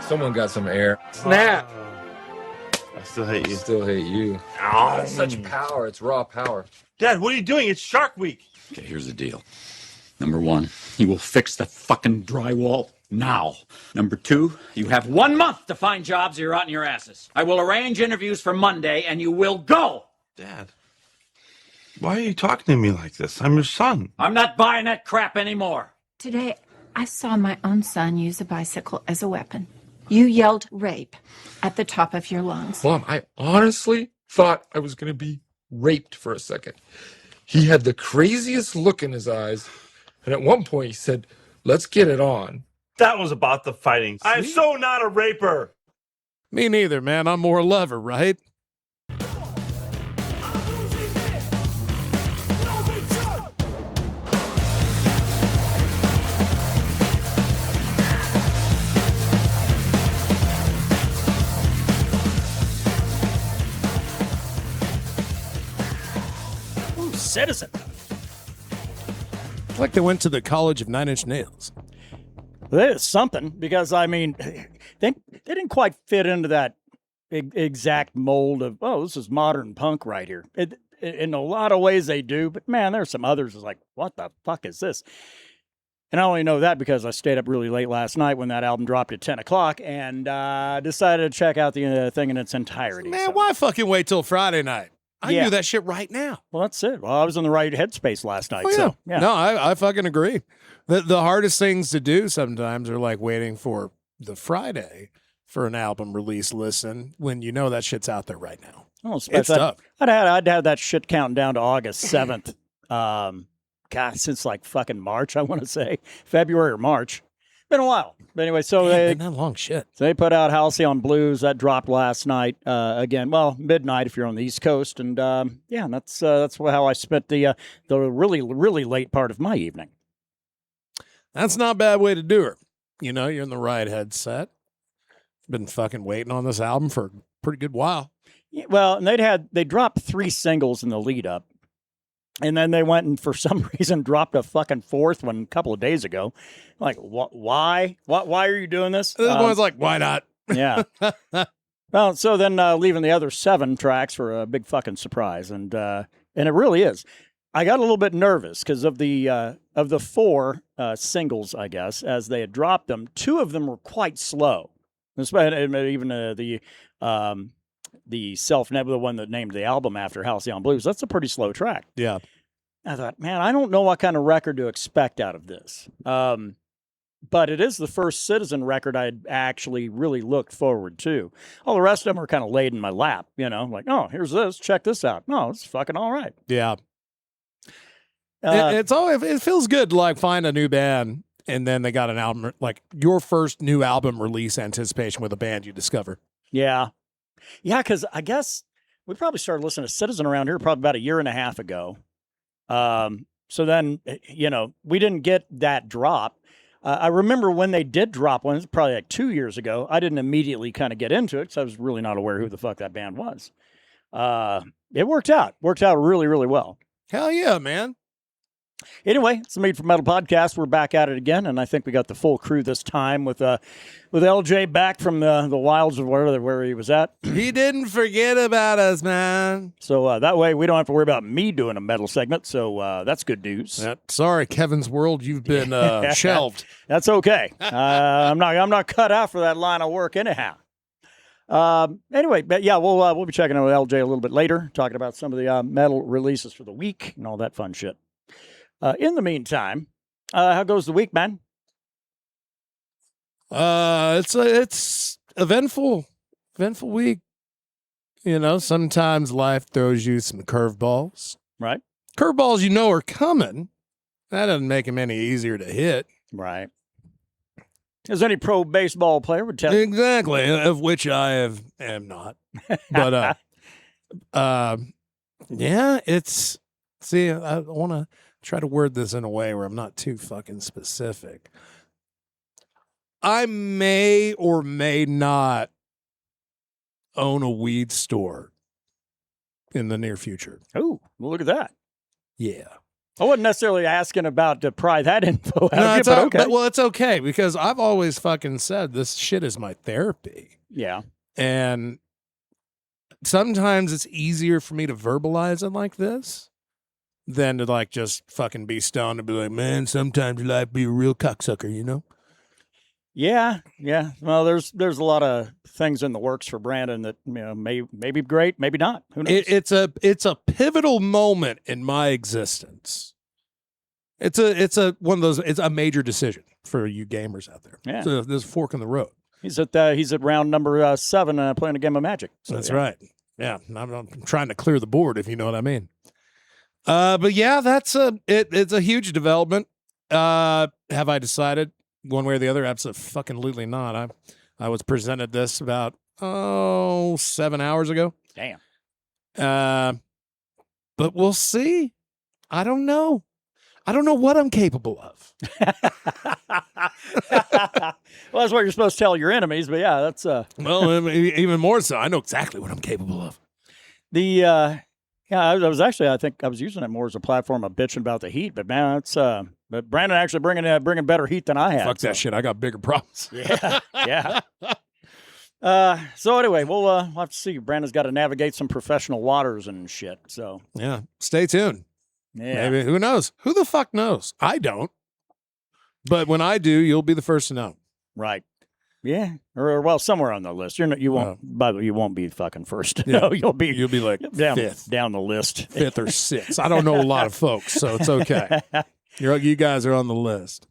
Someone got some air. Snap. I still hate you. Still hate you. That's such power. It's raw power. Dad, what are you doing? It's Shark Week. Okay, here's the deal. Number one, you will fix the fucking drywall now. Number two, you have 1 month to find jobs or you're out in your asses. I will arrange interviews for Monday and you will go. Dad, why are you talking to me like this? I'm your son. I'm not buying that crap anymore. Today, I saw my own son use a bicycle as a weapon. You yelled rape at the top of your lungs. Mom, I honestly thought I was going to be raped for a second. He had the craziest look in his eyes. And at one point he said, let's get it on. That was about the fighting. I'm so not a raper. Me neither, man. I'm more a lover, right? Ooh, Citizen. It's like they went to the College of Nine Inch Nails. That is something, because, I mean, they didn't quite fit into that exact mold of, oh, this is modern punk right here. In a lot of ways they do, but man, there's some others that's like, what the fuck is this? And I only know that because I stayed up really late last night when that album dropped at 10 o'clock and decided to check out the thing in its entirety. Man, why fucking wait till Friday night? I Yeah. do that shit right now. Well, that's it. Well, I was in the right headspace last night. Oh, yeah. So, yeah. No, I fucking agree. The hardest things to do sometimes are like waiting for the Friday for an album release listen when you know that shit's out there right now. Oh, It's tough. I'd had that shit counting down to August 7th. God, since like fucking March, I want to say. February or March. Been a while. But anyway, so Man, been that long shit. So they put out Halcyon Blues. That dropped last night. Again, well, midnight if you're on the East Coast. And yeah, that's how I spent the really, really late part of my evening. That's not a bad way to do it. You know, you're in the right headset. Been fucking waiting on this album for a pretty good while. Yeah, well, and they dropped 3 singles in the lead up. And then they went and for some reason dropped a fucking 4th one a couple of days ago. Like, why? Why are you doing this? This one's like, why not? Yeah. Well, so then leaving the other 7 tracks for a big fucking surprise, and it really is. I got a little bit nervous because of the 4 singles, I guess, as they had dropped them. 2 of them were quite slow. Even the the one that named the album after Halcyon Blues, that's a pretty slow track. Yeah. I thought, man, I don't know what kind of record to expect out of this. But it is the first Citizen record I'd actually really looked forward to. All the rest of them are kind of laid in my lap, you know, like, oh, here's this, check this out. No, it's fucking all right. Yeah. It feels good to like find a new band and then they got an album, like your first new album release anticipation with a band you discover. Yeah. Yeah, because I guess we probably started listening to Citizen around here probably about a year and a half ago. So then, you know, we didn't get that drop. I remember when they did drop one, it was probably like 2 years ago. I didn't immediately kind of get into it because I was really not aware who the fuck that band was. It worked out really, really well. Hell yeah, man. Anyway, it's the Mead for Metal podcast. We're back at it again, and I think we got the full crew this time with LJ back from the wilds of where he was at. He didn't forget about us, man. So that way we don't have to worry about me doing a metal segment. So that's good news. Sorry, Kevin's World, you've been shelved. That's okay. I'm not cut out for that line of work anyhow. Anyway, but yeah, we'll be checking out with LJ a little bit later, talking about some of the metal releases for the week and all that fun shit. In the meantime, how goes the week, man? It's eventful week. You know, sometimes life throws you some curveballs. Right. Curveballs you know are coming. That doesn't make them any easier to hit. Right. As any pro baseball player would tell you. Exactly, of which I am not. But yeah, it's see, I want to try to word this in a way where I'm not too fucking specific. I may or may not own a weed store in the near future. Oh, well, look at that. Yeah. I wasn't necessarily asking about to pry that info out of you, it's but all- okay. well, it's okay because I've always fucking said this shit is my therapy. Yeah. And sometimes it's easier for me to verbalize it like this than to like just fucking be stoned and be like, man, sometimes life be a real cocksucker, you know? Yeah. Yeah. Well, there's a lot of things in the works for Brandon that, may be great, maybe not. Who knows? It's a pivotal moment in my existence. It's a one of those. It's a major decision for you gamers out there. Yeah. So there's a fork in the road. He's at round number 7 playing a game of Magic. So, That's yeah. right. Yeah, I'm trying to clear the board, if you know what I mean. But yeah, it's a huge development. Have I decided one way or the other? Absolutely not. I was presented this about 7 hours ago. Damn. But we'll see. I don't know. I don't know what I'm capable of. Well, that's what you're supposed to tell your enemies, but yeah, that's Well, I mean, even more so, I know exactly what I'm capable of. I think I was using it more as a platform of bitching about the heat, but man, it's but Brandon actually bringing better heat than I had. Fuck that shit. I got bigger problems. Yeah. Yeah. So anyway, we'll have to see. Brandon's got to navigate some professional waters and shit. So Yeah. Stay tuned. yeah. Maybe. Who knows? Who the fuck knows? I don't. But when I do, you'll be the first to know. Right. Yeah. Or well, somewhere on the list. You won't. By the way, you won't be fucking first. Yeah. No, you'll be like fifth down the list. or sixth. I don't know a lot of folks, so it's okay. You guys are on the list.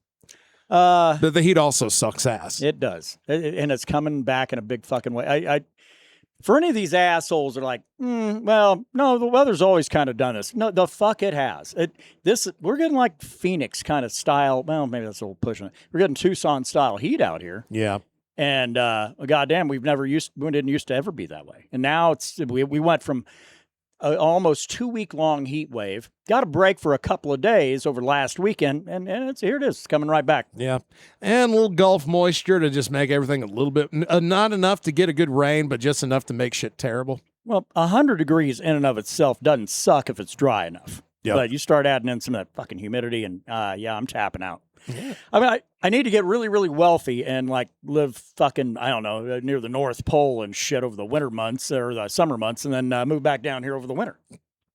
But the heat also sucks ass. It does, and it's coming back in a big fucking way. I for any of these assholes that are like, well, no, the weather's always kind of done this. No, the fuck it has. We're getting like Phoenix kind of style. Well, maybe that's a little pushing it. We're getting Tucson style heat out here. Yeah. And goddamn, we didn't used to ever be that way. And now we went from an almost 2-week long heat wave, got a break for a couple of days over last weekend, and here it is. It's coming right back. Yeah. And a little Gulf moisture to just make everything a little bit, not enough to get a good rain, but just enough to make shit terrible. Well, 100 degrees in and of itself doesn't suck if it's dry enough. Yep. But you start adding in some of that fucking humidity, and I'm tapping out. Yeah. I mean, I need to get really, really wealthy and like live fucking, I don't know, near the North Pole and shit over the winter months or the summer months, and then move back down here over the winter.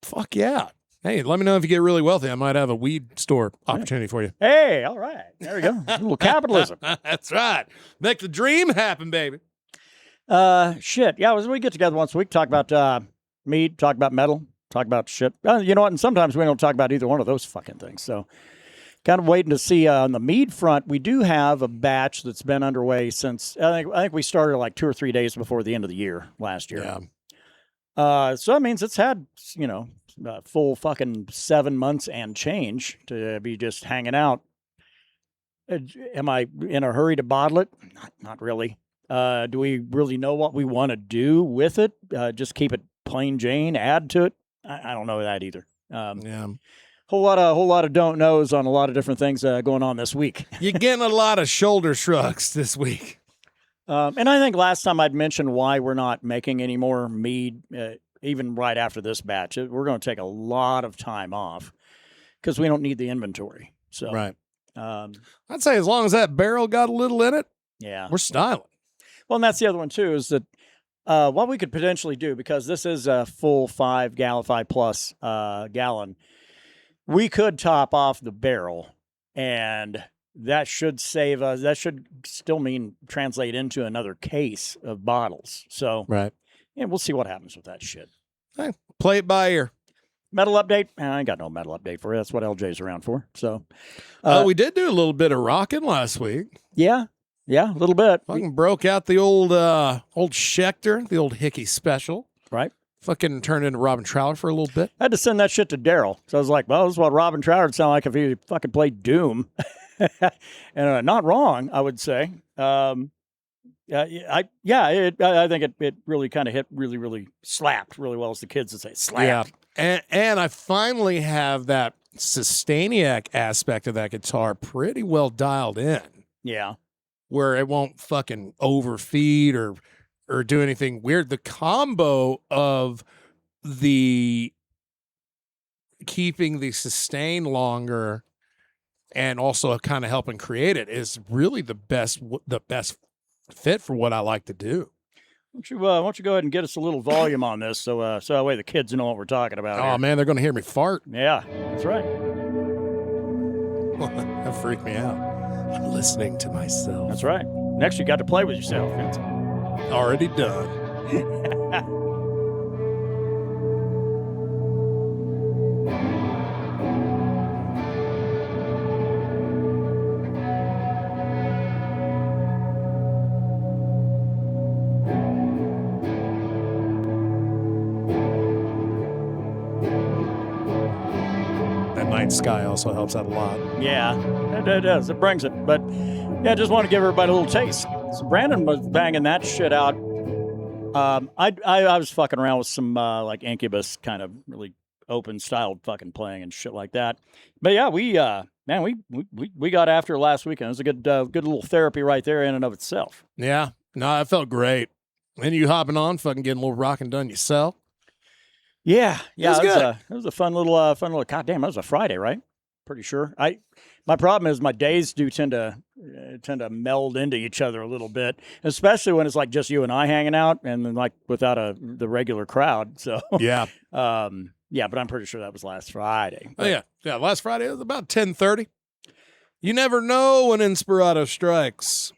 Fuck yeah. Hey, let me know if you get really wealthy. I might have a weed store opportunity for you. Hey, all right. There we go. A little capitalism. That's right. Make the dream happen, baby. Shit. Yeah, we get together once a week, talk about mead, talk about metal, talk about shit. You know what? And sometimes we don't talk about either one of those fucking things. So kind of waiting to see on the mead front. We do have a batch that's been underway since I think we started like 2 or 3 days before the end of the year last year. Yeah. So that means it's had, full fucking 7 months and change to be just hanging out. Am I in a hurry to bottle it? Not really. Do we really know what we want to do with it? Just keep it plain Jane, add to it? I don't know that either. Yeah. Whole lot of don't knows on a lot of different things going on this week. You're getting a lot of shoulder shrugs this week. And I think last time I'd mentioned why we're not making any more mead, even right after this batch. We're going to take a lot of time off because we don't need the inventory. So Right. I'd say as long as that barrel got a little in it, yeah, we're styling. Well, and that's the other one too, is that what we could potentially do, because this is a full 5 plus gallon, we could top off the barrel, and that should save us. That should still translate into another case of bottles. So, Right. yeah, we'll see what happens with that shit. Hey, play it by ear. Metal update? I ain't got no metal update for you. That's what LJ's around for. So, We did do a little bit of rocking last week. yeah, a little bit. Fucking broke out the old Schecter, the old Hickey special. Right. Fucking turned into Robin Trower for a little bit. I had to send that shit to Daryl. So I was like, well, this is what Robin Trower would sound like if he fucking played Doom. And not wrong, I would say. I think it really kind of hit really, really slapped really well, as the kids would say, slapped. Yeah. And I finally have that Sustainiac aspect of that guitar pretty well dialed in, Yeah. where it won't fucking overfeed or do anything weird. The combo of the keeping the sustain longer and also kind of helping create it is really the best fit for what I like to do. Why don't you go ahead and get us a little volume on this so that way the kids know what we're talking about. Oh here. man, they're going to hear me fart. Yeah, that's right. That freaked me out. I'm listening to myself. That's right. Next, you got to play with yourself. It's Already done. That night sky also helps out a lot. Yeah, it does. It brings it. But yeah, I just want to give everybody a little taste. So Brandon was banging that shit out. I was fucking around with some like Incubus kind of really open styled fucking playing and shit like that. But yeah, we got after it last weekend. It was a good little therapy right there in and of itself. Yeah, no, it felt great. And you hopping on, fucking getting a little rocking done yourself. Yeah, It was good. It was a fun little. Goddamn, that was a Friday, right? Pretty sure. My problem is my days do tend to meld into each other a little bit, especially when it's like just you and I hanging out, and then like without the regular crowd. So Yeah. yeah, but I'm pretty sure that was last Friday. Oh yeah. Yeah, last Friday it was about 10:30. You never know when Inspirato strikes.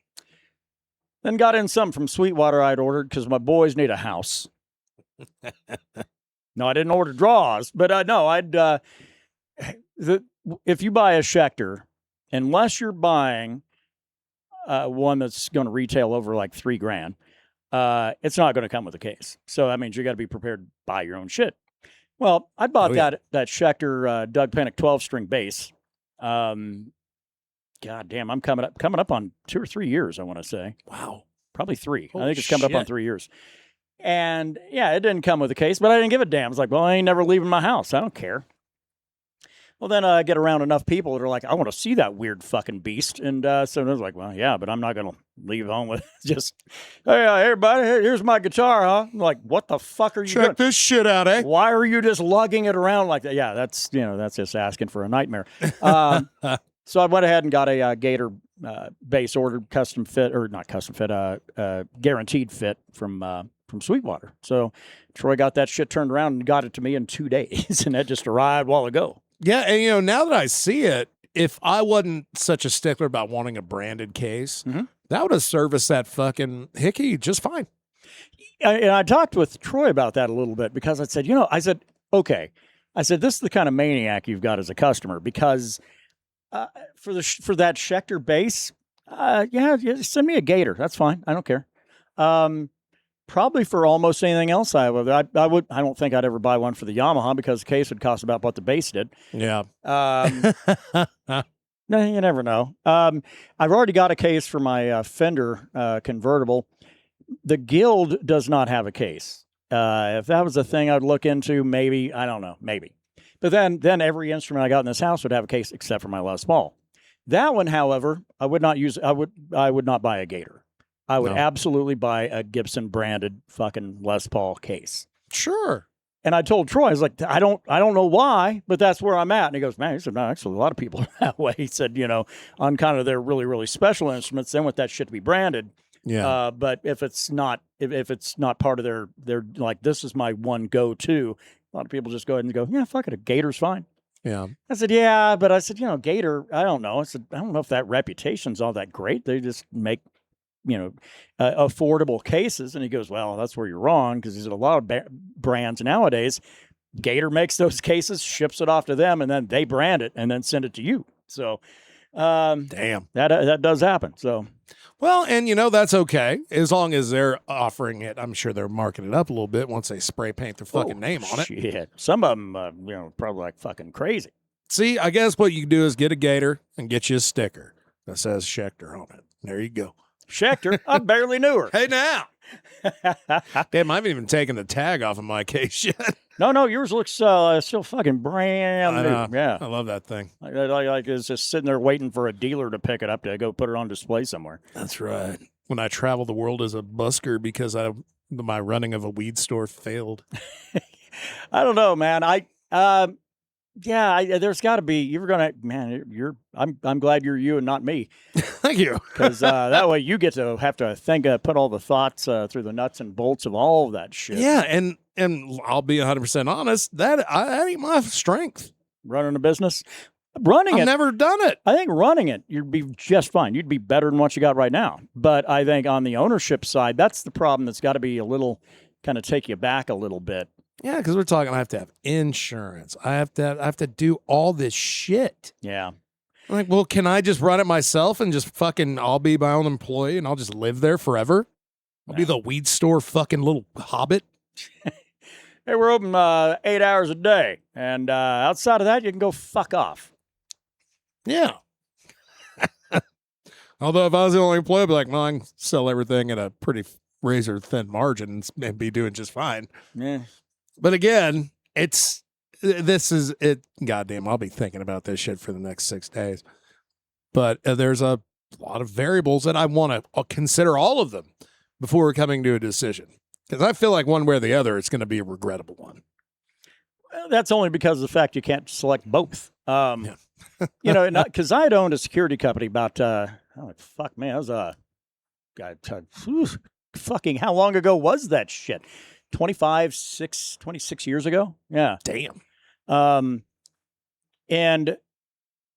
Then got in something from Sweetwater I'd ordered because my boys need a house. No, I didn't order draws, but no, if you buy a Schecter, unless you're buying one that's going to retail over like $3,000, it's not going to come with a case. So that means you got to be prepared to buy your own shit. Well, I bought that Schecter Doug Pinnick 12-string bass. God damn, I'm coming up on 2 or 3 years, I want to say. Wow. Probably 3. Holy I think it's coming up on shit. 3 years. And yeah, it didn't come with a case, but I didn't give a damn. It's like, well, I ain't never leaving my house. I don't care. Well, then I get around enough people that are like, I want to see that weird fucking beast. And so I was like, well, yeah, but I'm not going to leave home with just, hey, everybody, here's my guitar, huh? I'm like, what the fuck are you Check this shit out, eh? Why are you just lugging it around like that? Yeah, that's just asking for a nightmare. So I went ahead and got a Gator bass ordered custom fit, or not custom fit, guaranteed fit from Sweetwater. So Troy got that shit turned around and got it to me in 2 days, and that just arrived a while ago. Yeah, and now that I see it, if I wasn't such a stickler about wanting a branded case, that would have serviced that fucking Hickey just fine. And I talked with Troy about that a little bit because I said, okay. I said, this is the kind of maniac you've got as a customer because for that Schecter bass, send me a Gator. That's fine. I don't care. Probably for almost anything else, I don't think I'd ever buy one for the Yamaha because the case would cost about what the bass did. Yeah. No, you never know. I've already got a case for my Fender convertible. The Guild does not have a case. If that was a thing I'd look into, maybe. I don't know, maybe. But then every instrument I got in this house would have a case except for my Les Paul. That one, however, I would not use. I would not buy a Gator. I would absolutely buy a Gibson branded fucking Les Paul case. Sure. And I told Troy, I was like, I don't know why, but that's where I'm at. And he goes, man, he said, no, actually, a lot of people are that way. He said, on kind of their really, really special instruments, they want that shit to be branded. Yeah. But if it's not part of their like, this is my one go-to, a lot of people just go ahead and go, yeah, fuck it, a Gator's fine. Yeah. I said, yeah, but I said, Gator, I don't know. I said, I don't know if that reputation's all that great. They just make, affordable cases. And he goes, well, that's where you're wrong. Because there's a lot of brands nowadays. Gator makes those cases, ships it off to them, and then they brand it and then send it to you. So, damn, that does happen. So, well, and that's okay as long as they're offering it. I'm sure they're marking it up a little bit once they spray paint their fucking name on it. Shit, some of them, probably like fucking crazy. See, I guess what you can do is get a Gator and get you a sticker that says Schecter on it. There you go. Schecter, I barely knew her. Hey now. Damn, I haven't even taken the tag off of my case yet. No, yours looks still fucking brand new. Yeah, I love that thing. Like it's just sitting there waiting for a dealer to pick it up to go put it on display somewhere. That's right. When I travel the world as a busker because my running of a weed store failed. I don't know, man. Yeah, there's got to be. You're gonna, man. I'm glad you're you and not me, Thank you. because that way you get to have to put all the thoughts through the nuts and bolts of all of that shit. Yeah, and I'll be 100% honest. That ain't my strength. Running a business, running I've it. never done it. I think running it, you'd be just fine. You'd be better than what you got right now. But I think on the ownership side, that's the problem. That's got to be a little kind of take you back a little bit. Yeah, because we're talking. I have to have insurance. I have to do all this shit. Yeah. I'm like, well, can I just run it myself and just fucking? I'll be my own employee and I'll just live there forever. I'll be the weed store fucking little hobbit. Hey, we're open 8 hours a day, and outside of that, you can go fuck off. Yeah. Although if I was the only employee, I'd be like, well, I can sell everything at a pretty razor thin margin and be doing just fine. Yeah. But again, this is it. Goddamn, I'll be thinking about this shit for the next 6 days. But there's a lot of variables that I want to consider all of them before coming to a decision. Because I feel like one way or the other, it's going to be a regrettable one. Well, that's only because of the fact you can't select both. Because I had owned a security company about, fuck, man, that was fucking, how long ago was that shit? 26 years ago? Yeah. Damn. And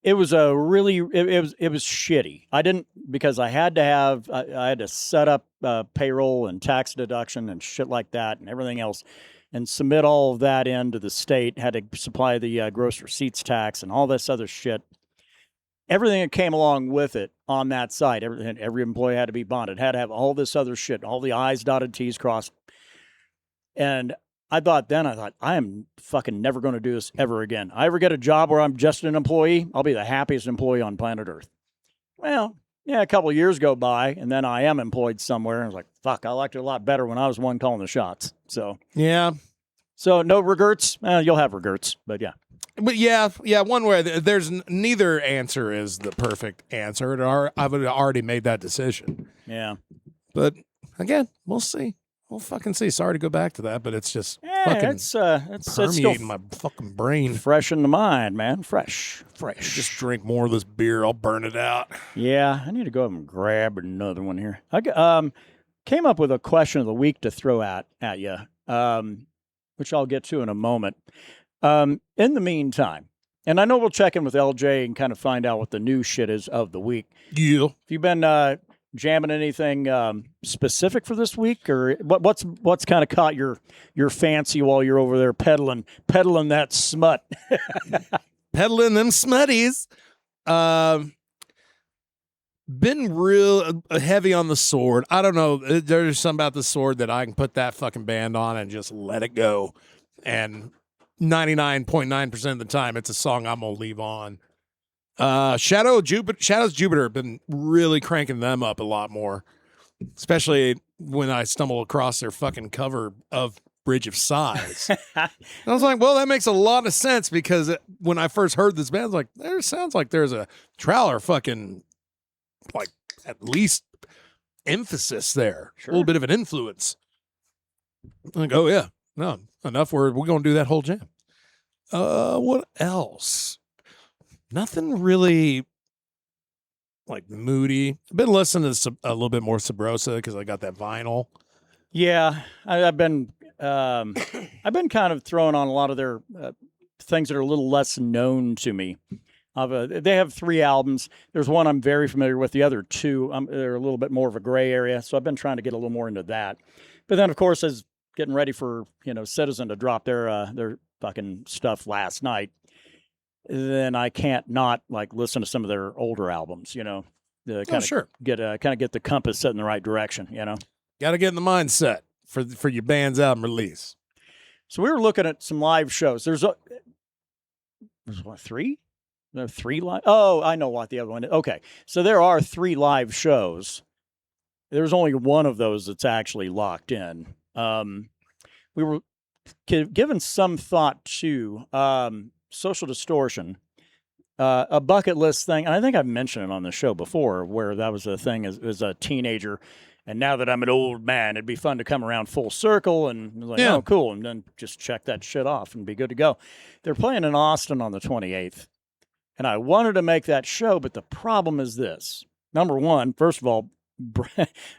it was it was shitty. I didn't, because I had to set up payroll and tax deduction and shit like that and everything else and submit all of that into the state, had to supply the gross receipts tax and all this other shit. Everything that came along with it on that side, every employee had to be bonded, had to have all this other shit, all the I's dotted, T's crossed. And I thought, I am fucking never going to do this ever again. I ever get a job where I'm just an employee, I'll be the happiest employee on planet Earth. Well, yeah, a couple of years go by, and then I am employed somewhere, and I was like, fuck, I liked it a lot better when I was one calling the shots. So yeah. So no regrets? You'll have regrets, but yeah. But yeah, one way, there's neither answer is the perfect answer. I've already made that decision. Yeah. But again, we'll see. We'll fucking see. Sorry to go back to that, but it's just fucking it's permeating my fucking brain. Fresh in the mind, man. Fresh. Just drink more of this beer. I'll burn it out. Yeah, I need to go up and grab another one here. I came up with a question of the week to throw at you, which I'll get to in a moment. In the meantime, and I know we'll check in with LJ and kind of find out what the new shit is of the week. Yeah. Have you been jamming anything specific for this week, or what's kind of caught your fancy while you're over there peddling that smut? Peddling them smutties. Been real heavy on the sword. I don't know. There's something about the sword that I can put that fucking band on and just let it go. And 99.9% of the time, it's a song I'm going to leave on. Shadows Jupiter have been really cranking them up a lot more, especially when I stumble across their fucking cover of Bridge of Sighs. And I was like, well, that makes a lot of sense, because when I first heard this band, I was like, there sounds like there's a Trowler fucking, like, at least emphasis there. Sure. A little bit of an influence. I'm like, oh yeah, no, enough. We're going to do that whole jam. What else? Nothing really, like, moody. I've been listening to a little bit more Sabrosa because I got that vinyl. Yeah, I've been kind of throwing on a lot of their things that are a little less known to me. They have 3 albums. There's one I'm very familiar with. The other 2, they're a little bit more of a gray area. So I've been trying to get a little more into that. But then, of course, as getting ready for Citizen to drop their fucking stuff last night, then I can't not like listen to some of their older albums. Sure. Get the compass set in the right direction. Got to get in the mindset for your band's album release. So we were looking at some live shows. There's what, 3? There are 3 live. Oh, I know what the other one is. Okay, so there are 3 live shows. There's only one of those that's actually locked in. We were given some thought to Social Distortion. a bucket list thing. And I think I've mentioned it on the show before, where that was a thing as a teenager. And now that I'm an old man, it'd be fun to come around full circle and like, oh, cool. And then just check that shit off and be good to go. They're playing in Austin on the 28th. And I wanted to make that show, but the problem is this. Number one, first of all,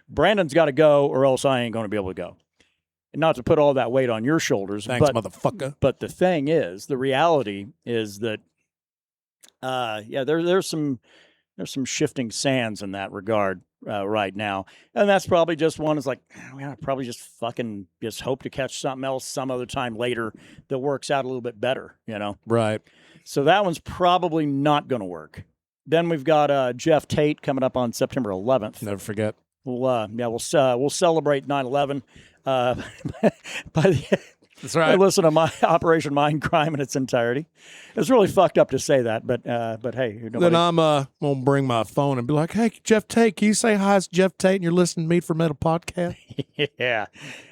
Brandon's got to go or else I ain't going to be able to go. And not to put all that weight on your shoulders. Thanks, motherfucker. But the thing is, the reality is that, there's some shifting sands in that regard. Right now. And that's probably just one is like, we gotta probably just fucking just hope to catch something else some other time later that works out a little bit better, you know? Right. So that one's probably not going to work. Then we've got Jeff Tate coming up on September 11th. Never forget. We'll celebrate 9/11. That's right. I listen to my Operation Mindcrime in its entirety. It's really fucked up to say that, but hey. Then I'm going to bring my phone and be like, hey, Jeff Tate, can you say hi? It's Jeff Tate and you're listening to Mead for Metal podcast? Yeah.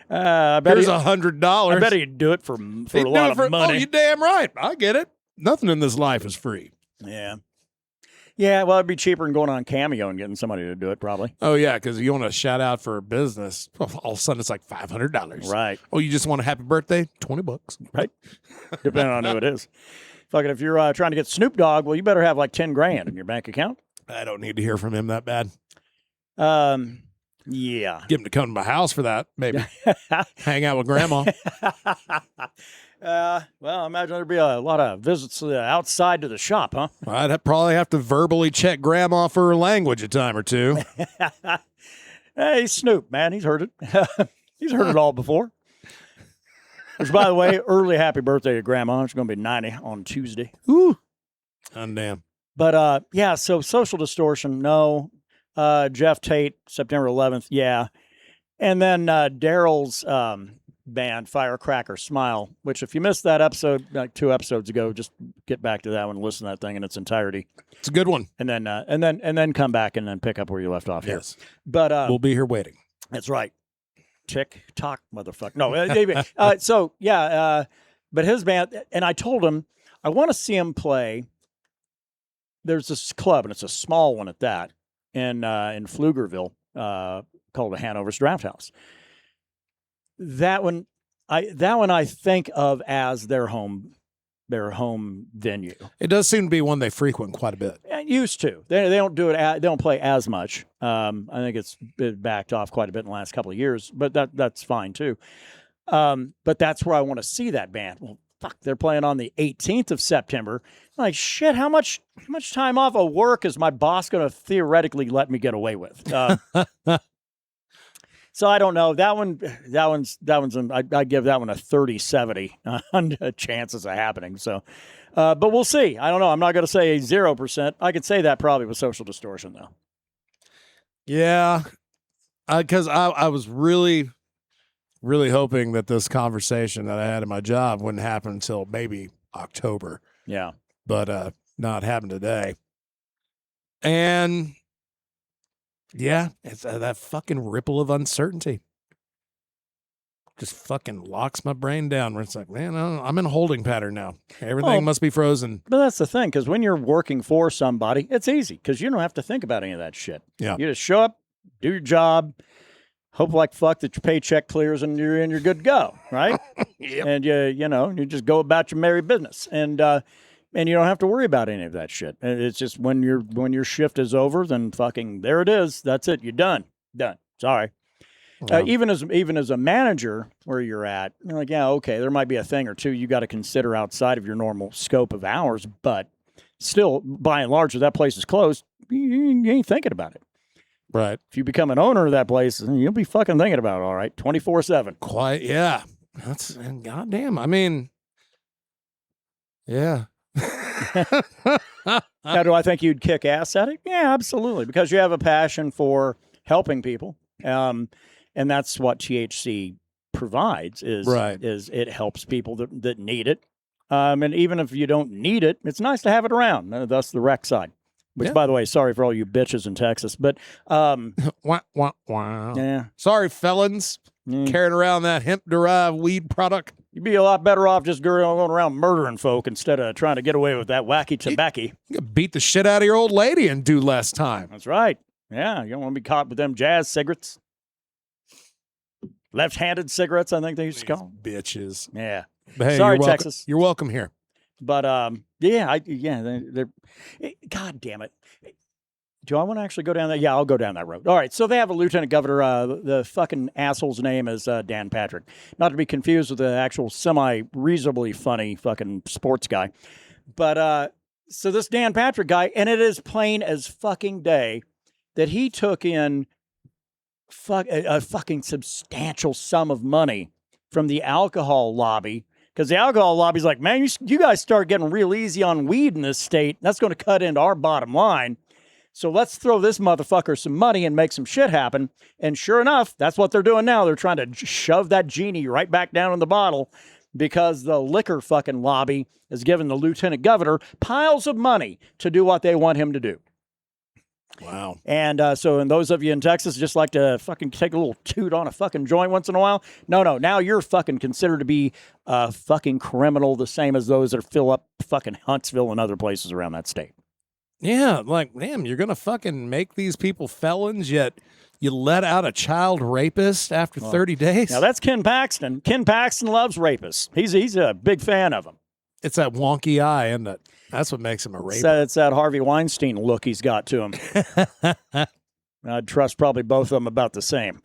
I bet here's $100. I bet he'd do it for a lot of money. Oh, you damn right. I get it. Nothing in this life is free. Yeah. Yeah, well, it'd be cheaper than going on Cameo and getting somebody to do it, probably. Oh, yeah, because you want to shout out for a business. All of a sudden, it's like $500. Right. Oh, you just want a happy birthday? $20. Right. Depending on who it is. Fucking, if you're trying to get Snoop Dogg, well, you better have like 10 grand in your bank account. I don't need to hear from him that bad. Yeah. Get him to come to my house for that, maybe. Hang out with Grandma. Well, I imagine there'd be a lot of visits outside to the shop, huh? I'd probably have to verbally check Grandma for her language a time or two. Hey, Snoop, man, he's heard it. He's heard it all before. Which, by the way, early happy birthday to Grandma. She's going to be 90 on Tuesday. Ooh. Damn. But, so Social Distortion, no. Jeff Tate, September 11th, yeah. And then Daryl's band, Firecracker Smile, which if you missed that episode, like 2 episodes ago, just get back to that one and listen to that thing in its entirety. It's a good one. And then come back and then pick up where you left off. Yes. Here. But we'll be here waiting. That's right. Tick tock, motherfucker. No, but his band, and I told him I want to see him play. There's this club, and it's a small one at that, in Pflugerville, called the Hanover's Draft House. That one I think of as their home venue. It does seem to be one they frequent quite a bit. Used to. They don't do it. They don't play as much. I think it's been backed off quite a bit in the last couple of years, but that's fine too. But that's where I want to see that band. Well, fuck, they're playing on the 18th of September. I'm like, shit, how much time off of work is my boss going to theoretically let me get away with? So I don't know. That one's I give that one a 30-70 on chances of happening. So, but we'll see. I don't know. I'm not going to say 0%. I could say that probably with Social Distortion though. Yeah, because I was really, really hoping that this conversation that I had in my job wouldn't happen until maybe October. Yeah, but not happened today. And yeah, it's that fucking ripple of uncertainty. Just fucking locks my brain down where it's like, man, I'm in a holding pattern now. Everything must be frozen. But that's the thing, because when you're working for somebody, it's easy because you don't have to think about any of that shit. Yeah. You just show up, do your job, hope like fuck that your paycheck clears and you're good to go, right? Yep. And you just go about your merry business. And you don't have to worry about any of that shit. It's just when your shift is over, then fucking there it is. That's it. You're done. Sorry. Yeah. Even as a manager where you're at, you're like, yeah, okay, there might be a thing or two you got to consider outside of your normal scope of hours, but still, by and large, if that place is closed, you ain't thinking about it. Right. If you become an owner of that place, you'll be fucking thinking about it, all right, 24/7. Quite, yeah. And goddamn, I mean, yeah. Now, do I think you'd kick ass at it? Yeah, absolutely, because you have a passion for helping people. And that's what THC provides is it helps people that need it. And even if you don't need it, it's nice to have it around. Thus the rec side, which, by the way, sorry for all you bitches in Texas, but wah, wah, wah. Yeah. Sorry, felons, carrying around that hemp-derived weed product. You'd be a lot better off just going around murdering folk instead of trying to get away with that wacky tobacco. You could beat the shit out of your old lady and do less time. That's right. Yeah, you don't want to be caught with them jazz cigarettes. Left-handed cigarettes, I think they used to call them. Bitches. Yeah. But hey, Sorry, you're welcome. Texas. You're welcome here. But they're God damn it. Do I want to actually go down that? Yeah, I'll go down that road. All right, so they have a lieutenant governor. The fucking asshole's name is Dan Patrick. Not to be confused with the actual semi-reasonably funny fucking sports guy. But so this Dan Patrick guy, and it is plain as fucking day that he took in a fucking substantial sum of money from the alcohol lobby. Because the alcohol lobby's like, man, you guys start getting real easy on weed in this state. That's going to cut into our bottom line. So let's throw this motherfucker some money and make some shit happen. And sure enough, that's what they're doing now. They're trying to shove that genie right back down in the bottle because the liquor fucking lobby has given the lieutenant governor piles of money to do what they want him to do. Wow. And and those of you in Texas just like to fucking take a little toot on a fucking joint once in a while. No. Now you're fucking considered to be a fucking criminal, the same as those that fill up fucking Huntsville and other places around that state. Yeah, like, damn, you're going to fucking make these people felons, yet you let out a child rapist after 30 days? Now, that's Ken Paxton. Ken Paxton loves rapists. He's a big fan of them. It's that wonky eye, isn't it? That's what makes him a rapist. It's that Harvey Weinstein look he's got to him. I'd trust probably both of them about the same.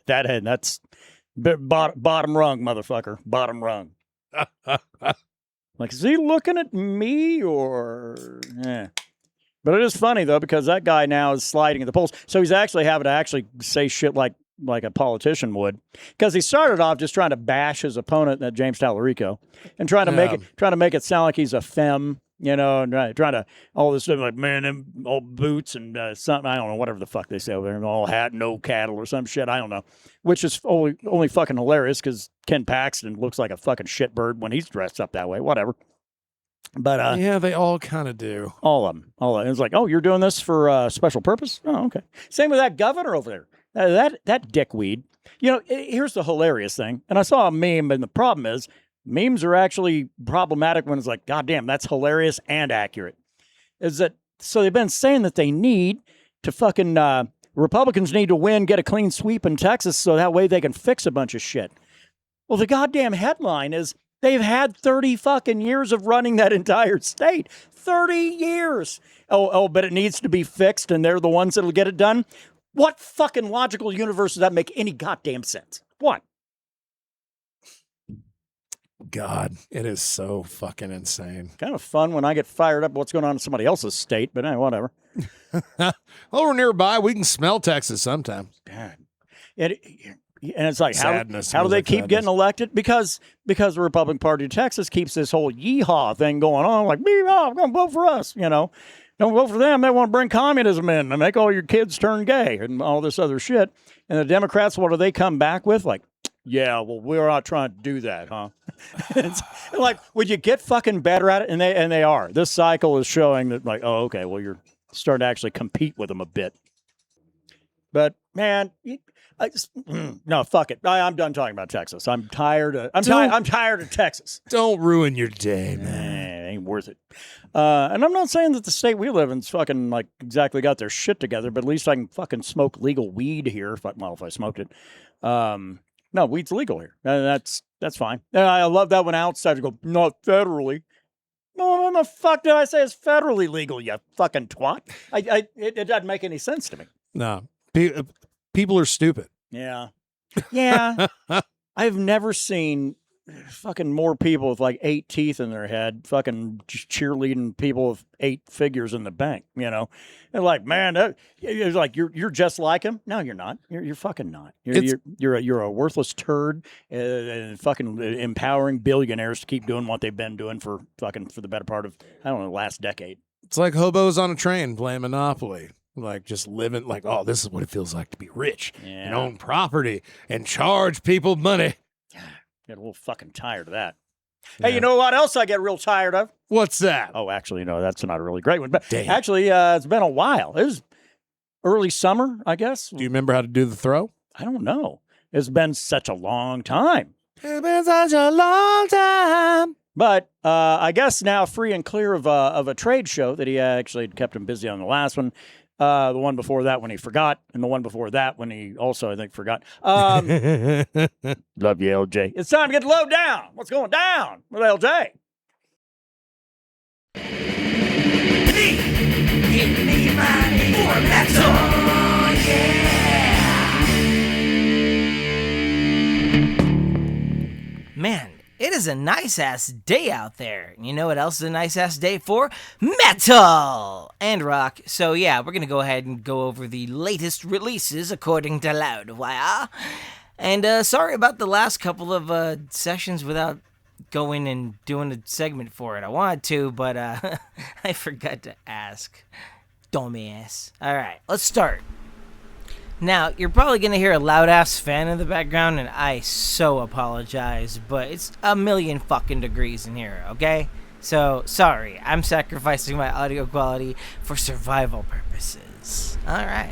That's bottom rung, motherfucker. Bottom rung. Like, is he looking at me or? Yeah. But it is funny, though, because that guy now is sliding in the polls. So he's actually having to actually say shit like a politician would. Because he started off just trying to bash his opponent, that James Tallarico, and trying to make it sound like he's a femme, you know, and trying to all this stuff like, man, them old boots and something, I don't know, whatever the fuck they say over there, all hat, no cattle or some shit, I don't know. Which is only fucking hilarious because Ken Paxton looks like a fucking shitbird when he's dressed up that way, whatever. But yeah, they all kind of do. All of them. It's like, oh, you're doing this for special purpose? Oh, okay. Same with that governor over there. That dickweed. You know, here's the hilarious thing. And I saw a meme, and the problem is memes are actually problematic when it's like, God damn, that's hilarious and accurate. Is that so? They've been saying that they need to fucking Republicans need to win, get a clean sweep in Texas, so that way they can fix a bunch of shit. Well, the goddamn headline is they've had 30 fucking years of running that entire state. 30 years. Oh, but it needs to be fixed, and they're the ones that'll get it done. What fucking logical universe does that make any goddamn sense? What? God, it is so fucking insane. Kind of fun when I get fired up what's going on in somebody else's state, but whatever. Well, we're nearby. We can smell Texas sometimes. God. And it's like, Sadness. how do they Like keep sadness. getting elected? Because the Republican Party of Texas keeps this whole yeehaw thing going on. Like, I'm going to vote for us, you know. Don't vote for them. They want to bring communism in and make all your kids turn gay and all this other shit. And the Democrats, what do they come back with? Like, yeah, well, we're not trying to do that, huh? It's like, would you get fucking better at it? And they are. This cycle is showing that, like, oh, okay, well, you're starting to actually compete with them a bit. But man, no, fuck it. I'm done talking about Texas. I'm tired of Texas. Don't ruin your day, man. It ain't worth it. And I'm not saying that the state we live in's fucking like exactly got their shit together, but at least I can fucking smoke legal weed here. If I smoked it. No, weed's legal here. That's fine. And I love that when outside go, not federally. No, when the fuck did I say it's federally legal, you fucking twat? It doesn't make any sense to me. No. People are stupid. Yeah. Yeah. I've never seen fucking more people with like 8 teeth in their head fucking just cheerleading people with 8 figures in the bank, you know? And like, man, it's like you're just like him. No, you're not. You're fucking not. You're a worthless turd and fucking empowering billionaires to keep doing what they've been doing for the better part of, I don't know, the last decade. It's like hobos on a train playing Monopoly. Like just living like, oh, this is what it feels like to be rich and own property and charge people money. Get a little fucking tired of that. Yeah. Hey, you know what else I get real tired of? What's that? Oh, actually, no, that's not a really great one. But Damn. Actually, it's been a while. It was early summer, I guess. Do you remember how to do the throw? I don't know. It's been such a long time. It's been such a long time. But I guess now free and clear of a trade show that he actually kept him busy on the last one. The one before that when he forgot, and the one before that when he also, I think, forgot. Love you, LJ. It's time to get low down. What's going down with LJ? Give me money for metal, yeah. Man, it is a nice-ass day out there. You know what else is a nice-ass day for? Metal! And rock. So yeah, we're gonna go ahead and go over the latest releases according to Loudwire. And sorry about the last couple of sessions without going and doing a segment for it. I wanted to, but I forgot to ask. Dumbass. Alright, let's start. Now, you're probably going to hear a loud-ass fan in the background, and I so apologize, but it's a million fucking degrees in here, okay? So, sorry, I'm sacrificing my audio quality for survival purposes. Alright.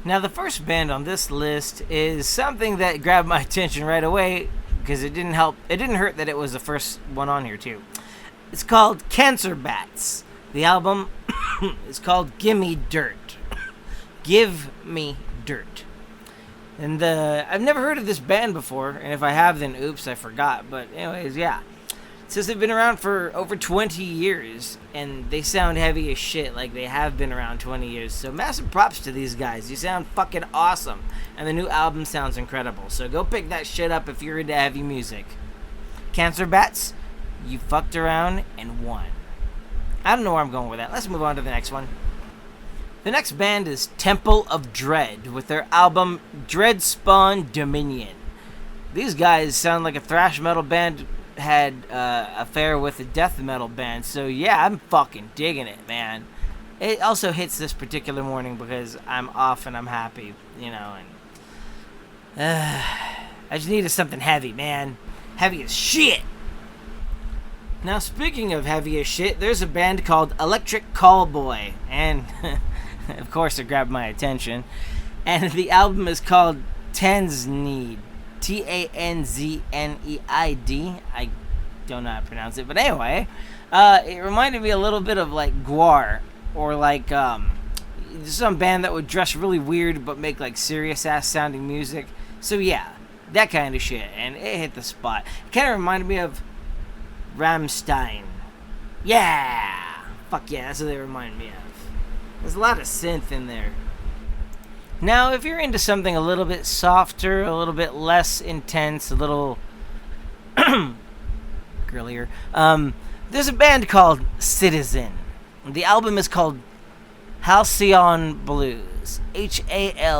Now, the first band on this list is something that grabbed my attention right away, because it didn't hurt that it was the first one on here, too. It's called Cancer Bats. The album is called Gimme Dirt. Give Me Dirt. And I've never heard of this band before, and if I have, then oops, I forgot. But anyways, yeah. It says they've been around for over 20 years, and they sound heavy as shit, like they have been around 20 years. So massive props to these guys. You sound fucking awesome, and the new album sounds incredible. So go pick that shit up if you're into heavy music. Cancer Bats, you fucked around and won. I don't know where I'm going with that. Let's move on to the next one. The next band is Temple of Dread with their album Dreadspawn Dominion. These guys sound like a thrash metal band had affair with a death metal band, so yeah, I'm fucking digging it, man. It also hits this particular morning because I'm off and I'm happy, and I just needed something heavy, man. Heavy as shit. Now, speaking of heavy as shit, there's a band called Electric Callboy, and of course it grabbed my attention, and the album is called Tanzneed. Tanzneid. I don't know how to pronounce it, but anyway, it reminded me a little bit of like Gwar, or like some band that would dress really weird but make like serious ass sounding music. So yeah, that kind of shit, and it hit the spot. It kind of reminded me of Rammstein. Yeah! Fuck yeah, that's what they remind me of. There's a lot of synth in there. Now, if you're into something a little bit softer, a little bit less intense, a little girlier, there's a band called Citizen. The album is called Halcyon Blues. Halcyon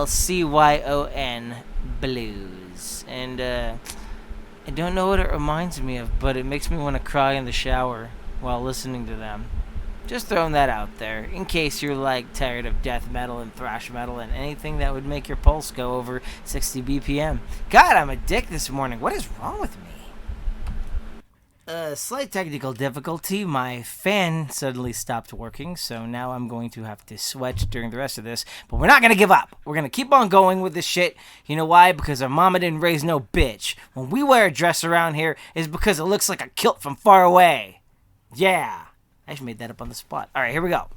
Blues. And I don't know what it reminds me of, but it makes me want to cry in the shower while listening to them. Just throwing that out there, in case you're like tired of death metal and thrash metal and anything that would make your pulse go over 60 BPM. God, I'm a dick this morning. What is wrong with me? Slight technical difficulty. My fan suddenly stopped working, so now I'm going to have to sweat during the rest of this. But we're not going to give up. We're going to keep on going with this shit. You know why? Because our mama didn't raise no bitch. When we wear a dress around here, it's because it looks like a kilt from far away. Yeah. I just made that up on the spot. Alright, here we go.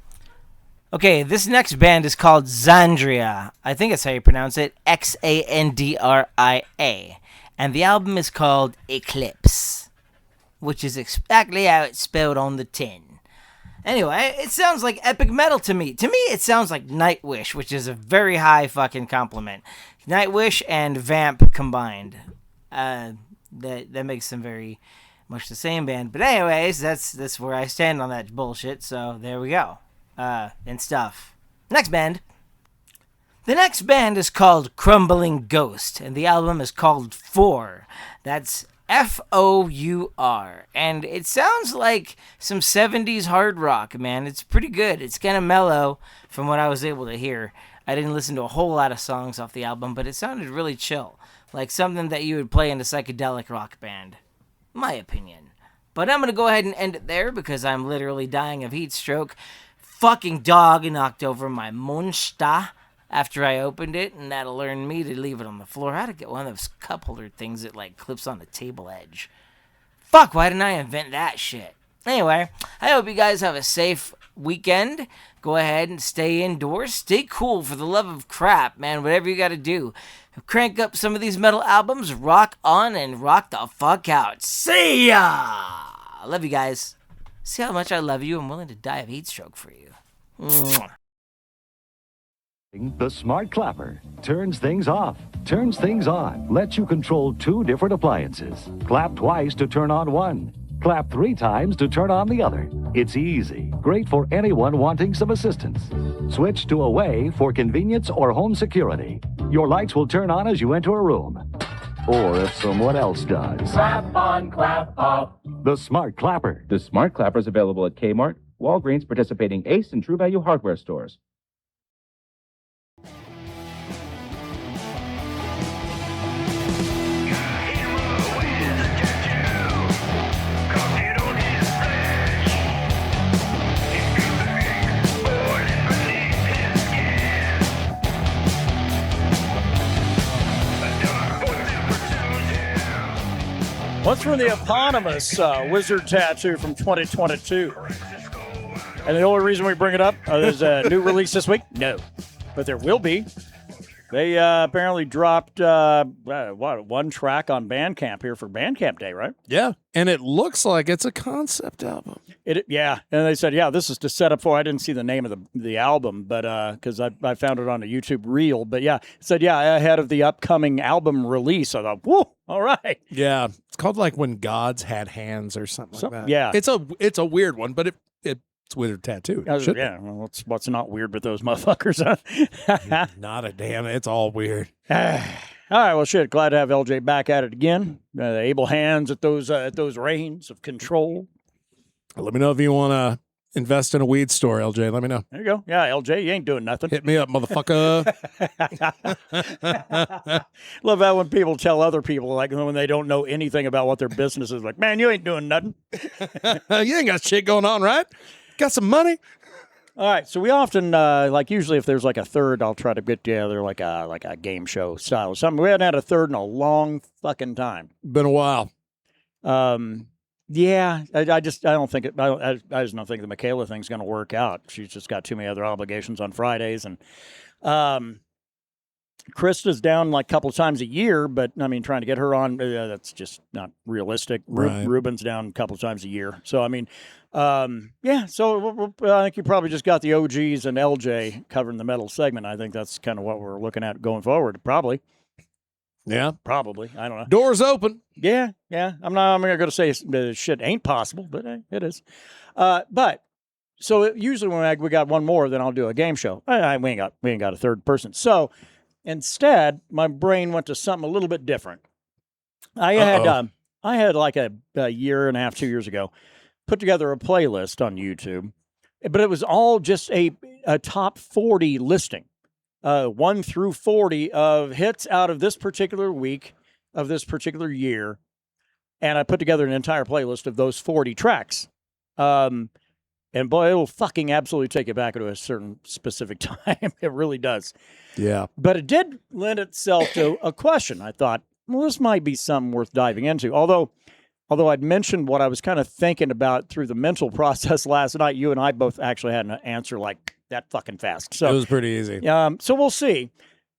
Okay, this next band is called Xandria. I think that's how you pronounce it. Xandria. And the album is called Eclipse, which is exactly how it's spelled on the tin. Anyway, it sounds like epic metal to me. To me, it sounds like Nightwish, which is a very high fucking compliment. Nightwish and Vamp combined. That makes them very much the same band. But anyways, that's where I stand on that bullshit. So there we go. And stuff. Next band. The next band is called Crumbling Ghost, and the album is called Four. That's Four. And it sounds like some 70s hard rock, man. It's pretty good. It's kind of mellow from what I was able to hear. I didn't listen to a whole lot of songs off the album, but it sounded really chill. Like something that you would play in a psychedelic rock band. My opinion. But I'm going to go ahead and end it there because I'm literally dying of heat stroke. Fucking dog knocked over my monster. after I opened it, and that alerted me to leave it on the floor. I had to get one of those cup holder things that like clips on the table edge. Fuck, why didn't I invent that shit? Anyway, I hope you guys have a safe weekend. Go ahead and stay indoors. Stay cool, for the love of crap, man. Whatever you gotta do. Crank up some of these metal albums, rock on, and rock the fuck out. See ya! I love you guys. See how much I love you? I'm willing to die of heat stroke for you. Mwah. The Smart Clapper turns things off, turns things on, lets you control 2 different appliances. Clap twice to turn on one. Clap 3 times to turn on the other. It's easy, great for anyone wanting some assistance. Switch to away for convenience or home security. Your lights will turn on as you enter a room. Or if someone else does. Clap on, clap off. The Smart Clapper. The Smart Clapper is available at Kmart, Walgreens, participating Ace and True Value hardware stores. What's from the eponymous wizard tattoo from 2022? And the only reason we bring it up, there's a new release this week? No. But there will be. They apparently dropped one track on Bandcamp here for Bandcamp Day, right? Yeah, and it looks like it's a concept album. Yeah, and they said, yeah, this is to set up for. I didn't see the name of the album, but because I found it on a YouTube reel. But yeah, it said, yeah, ahead of the upcoming album release. I thought, whoa, all right. Yeah, it's called like When Gods Had Hands or something like that. Yeah, it's a weird one, but it's wizard tattoo. Yeah, well, what's not weird with those motherfuckers, huh? Not a damn. It's all weird. All right, well, shit. Glad to have LJ back at it again. Able hands at those reins of control. Let me know if you want to invest in a weed store, LJ. Let me know. There you go. Yeah, LJ, you ain't doing nothing. Hit me up, motherfucker. Love that when people tell other people, like when they don't know anything about what their business is, like, man, you ain't doing nothing. You ain't got shit going on, right? Got some money? All right, so we often, usually if there's like a third, I'll try to get together like a game show style or something. We haven't had a third in a long fucking time. Been a while. Yeah, I just don't think I just don't think the Michaela thing's going to work out. She's just got too many other obligations on Fridays, and Krista's down like a couple of times a year, but I mean, trying to get her on, that's just not realistic. Right. Ruben's down a couple of times a year, so I mean, yeah. So I think you probably just got the OGs and LJ covering the metal segment. I think that's kind of what we're looking at going forward, probably. Yeah, probably. I don't know. Doors open. Yeah. I'm not going to say shit ain't possible, but it is. But so usually when we got one more, then I'll do a game show. We ain't got a third person. So instead, my brain went to something a little bit different. I had like a year and a half, 2 years ago, put together a playlist on YouTube, but it was all just a top 40 listing. 1 through 40 of hits out of this particular week of this particular year. And I put together an entire playlist of those 40 tracks. And boy, it will fucking absolutely take you back to a certain specific time. It really does. Yeah. But it did lend itself to a question. I thought, well, this might be something worth diving into. Although I'd mentioned what I was kind of thinking about through the mental process last night, you and I both actually had an answer like that fucking fast. So it was pretty easy. So we'll see.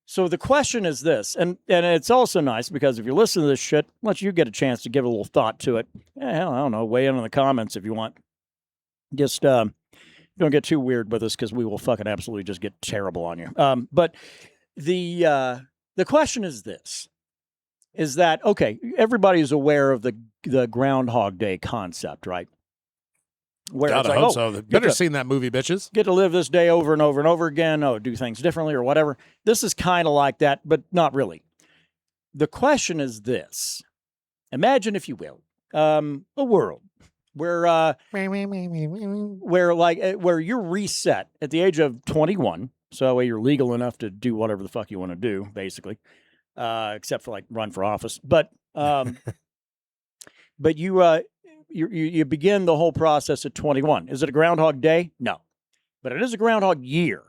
So the question is this, and it's also nice because if you listen to this shit, let you get a chance to give a little thought to it. Hell, I don't know, weigh in the comments if you want. Just don't get too weird with us because we will fucking absolutely just get terrible on you. But the question is this. Is that, okay, everybody's aware of the Groundhog Day concept, right? Where God, it's I like, hope so. Better seen that movie, bitches. Get to live this day over and over and over again. Do things differently or whatever. This is kind of like that, but not really. The question is this. Imagine, if you will, a world where you're reset at the age of 21. So that way you're legal enough to do whatever the fuck you want to do, basically. Except for like run for office. But you begin the whole process at 21. Is it a Groundhog Day? No. But it is a Groundhog Year.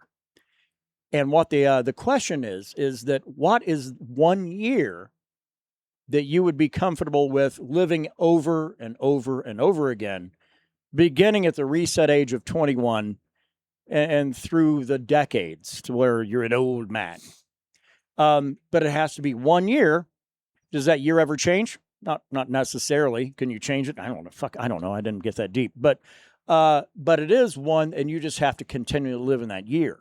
And what the question is that what is 1 year that you would be comfortable with living over and over and over again, beginning at the reset age of 21 and through the decades to where you're an old man. But it has to be 1 year. Does that year ever change? Not necessarily. Can you change it? I don't know. I don't know. I didn't get that deep. But it is one, and you just have to continue to live in that year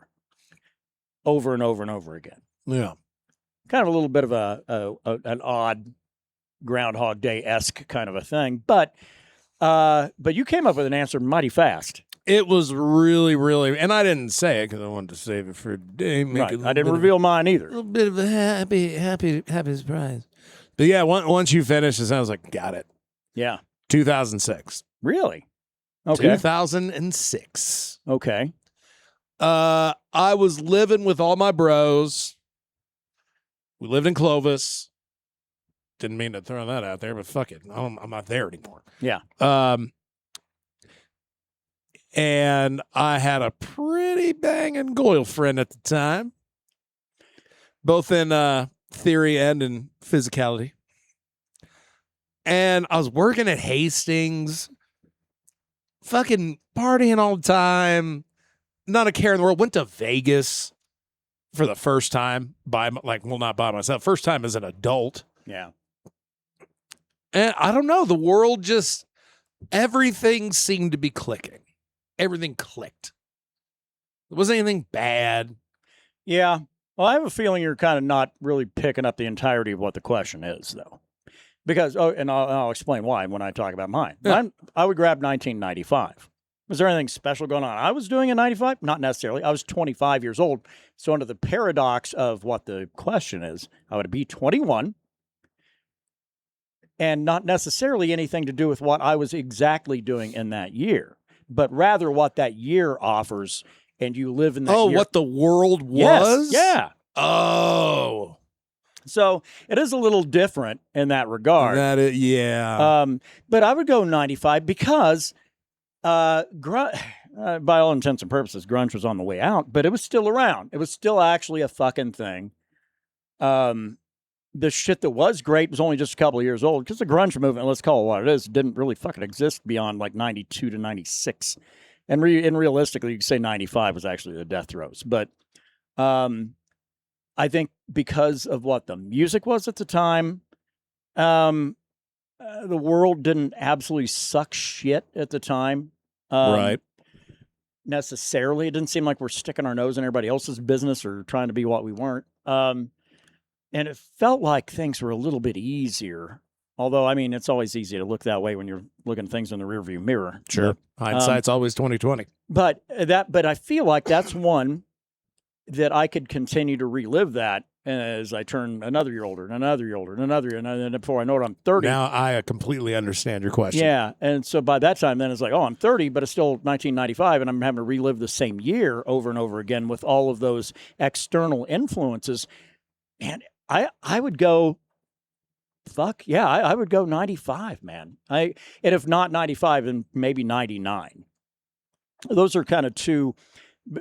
over and over and over again. Yeah. Kind of a little bit of an odd Groundhog Day-esque kind of a thing. But you came up with an answer mighty fast. It was really, really, and I didn't say it because I wanted to save it for a day. Right. I didn't reveal mine either. A little bit of a happy surprise. But yeah, once you finish, it sounds like got it. Yeah. 2006. Really? Okay. 2006. Okay. I was living with all my bros. We lived in Clovis. Didn't mean to throw that out there, but fuck it. I'm not there anymore. Yeah. And I had a pretty banging girlfriend at the time, both in theory and in physicality. And I was working at Hastings, fucking partying all the time, not a care in the world. Went to Vegas for the first time not by myself, first time as an adult. Yeah. And I don't know, the world just, everything seemed to be clicking. Everything clicked. There wasn't anything bad. Yeah. Well, I have a feeling you're kind of not really picking up the entirety of what the question is, though. Because, and I'll explain why when I talk about mine. Yeah. I would grab 1995. Was there anything special going on I was doing in 95? Not necessarily. I was 25 years old. So under the paradox of what the question is, I would be 21 and not necessarily anything to do with what I was exactly doing in that year, but rather what that year offers, and you live in that year. What the world was? Yes, yeah. Oh. So it is a little different in that regard. Yeah. But I would go 95 because, by all intents and purposes, grunge was on the way out, but it was still around. It was still actually a fucking thing. The shit that was great was only just a couple of years old because the grunge movement, let's call it what it is, didn't really fucking exist beyond like 92 to 96. And realistically, you could say 95 was actually the death throes. But I think because of what the music was at the time, the world didn't absolutely suck shit at the time. Right. Necessarily. It didn't seem like we're sticking our nose in everybody else's business or trying to be what we weren't. And it felt like things were a little bit easier. Although, I mean, it's always easy to look that way when you're looking at things in the rearview mirror. Sure. Hindsight's always 20/20. But I feel like that's one that I could continue to relive that as I turn another year older and another year older and another year. And then before I know it, I'm 30. Now I completely understand your question. Yeah. And so by that time, then it's like, oh, I'm 30, but it's still 1995. And I'm having to relive the same year over and over again with all of those external influences. And I would go, fuck, yeah, I would go 95, man. And if not 95, then maybe 99. Those are kind of two.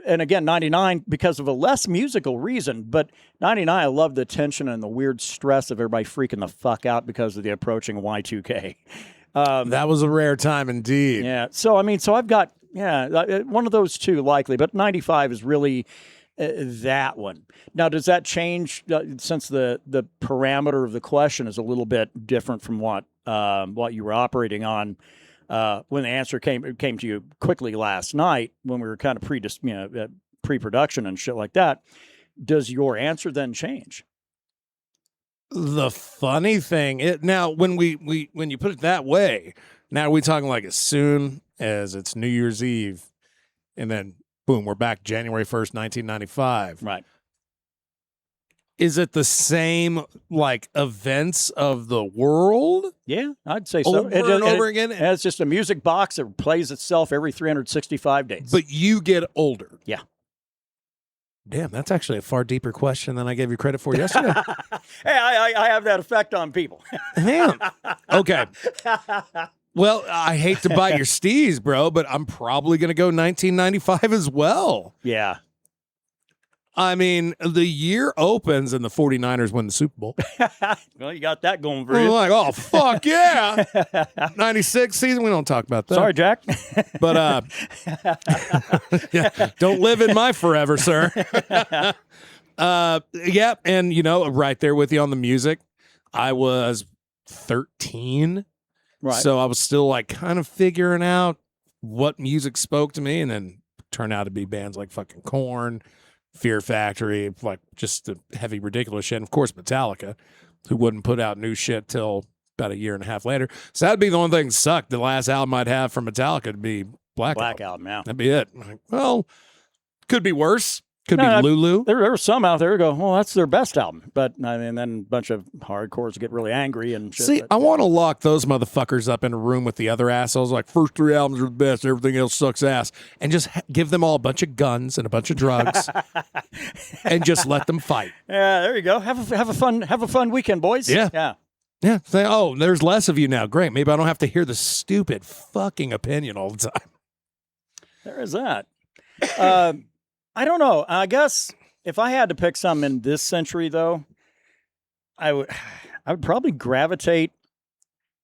And again, 99 because of a less musical reason, but 99, I love the tension and the weird stress of everybody freaking the fuck out because of the approaching Y2K. That was a rare time indeed. Yeah. So, I mean, I've got, one of those two likely, but 95 is really that one. Now, does that change since the parameter of the question is a little bit different from what you were operating on when the answer came to you quickly last night when we were kind of pre-production and shit like that? Does your answer then change? The funny thing, now when when you put it that way, now we talking like as soon as it's New Year's Eve, and then boom, we're back January 1st, 1995. Right. Is it the same like events of the world? Yeah, I'd say so. Over and over again? It's just a music box that plays itself every 365 days. But you get older. Yeah. Damn, that's actually a far deeper question than I gave you credit for yesterday. Hey, I have that effect on people. Damn. Okay. Well, I hate to bite your steez, bro, but I'm probably going to go 1995 as well. Yeah. I mean, the year opens and the 49ers win the Super Bowl. Well, you got that going for I'm you. like, oh, fuck yeah. 96 season, we don't talk about that. Sorry, Jack. But yeah, don't live in my forever, sir. Yeah, and you know, right there with you on the music. I was 13. Right. So I was still like kind of figuring out what music spoke to me, and then turned out to be bands like fucking Korn, Fear Factory, like just the heavy, ridiculous shit. And of course, Metallica, who wouldn't put out new shit till about a year and a half later. So that'd be the only thing that sucked. The last album I'd have from Metallica would be Black Album, yeah. That'd be it. Like, well, could be worse. Could be No, Lulu. There were some out there who go, well, that's their best album. But I mean, then a bunch of hardcores get really angry and shit. See, but, I want to lock those motherfuckers up in a room with the other assholes. Like, first 3 albums are the best. Everything else sucks ass. And just give them all a bunch of guns and a bunch of drugs, and just let them fight. Yeah, there you go. Have a fun weekend, boys. Yeah. Yeah. Yeah. Say, oh, there's less of you now. Great. Maybe I don't have to hear the stupid fucking opinion all the time. There is that. I don't know. I guess if I had to pick some in this century, though, I would probably gravitate.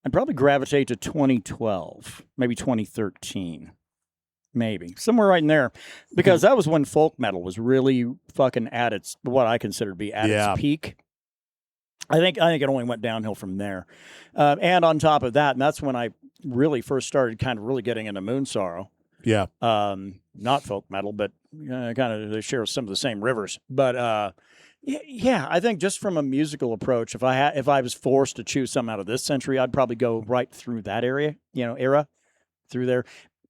I'd probably gravitate to 2012, maybe 2013, maybe somewhere right in there, because that was when folk metal was really fucking at its what I consider to be at its peak. I think it only went downhill from there, and on top of that, and that's when I really first started kind of really getting into Moon Sorrow. Yeah. Not folk metal, but kind of they share some of the same rivers. But yeah, I think just from a musical approach, if I was forced to choose something out of this century, I'd probably go right through that era through there.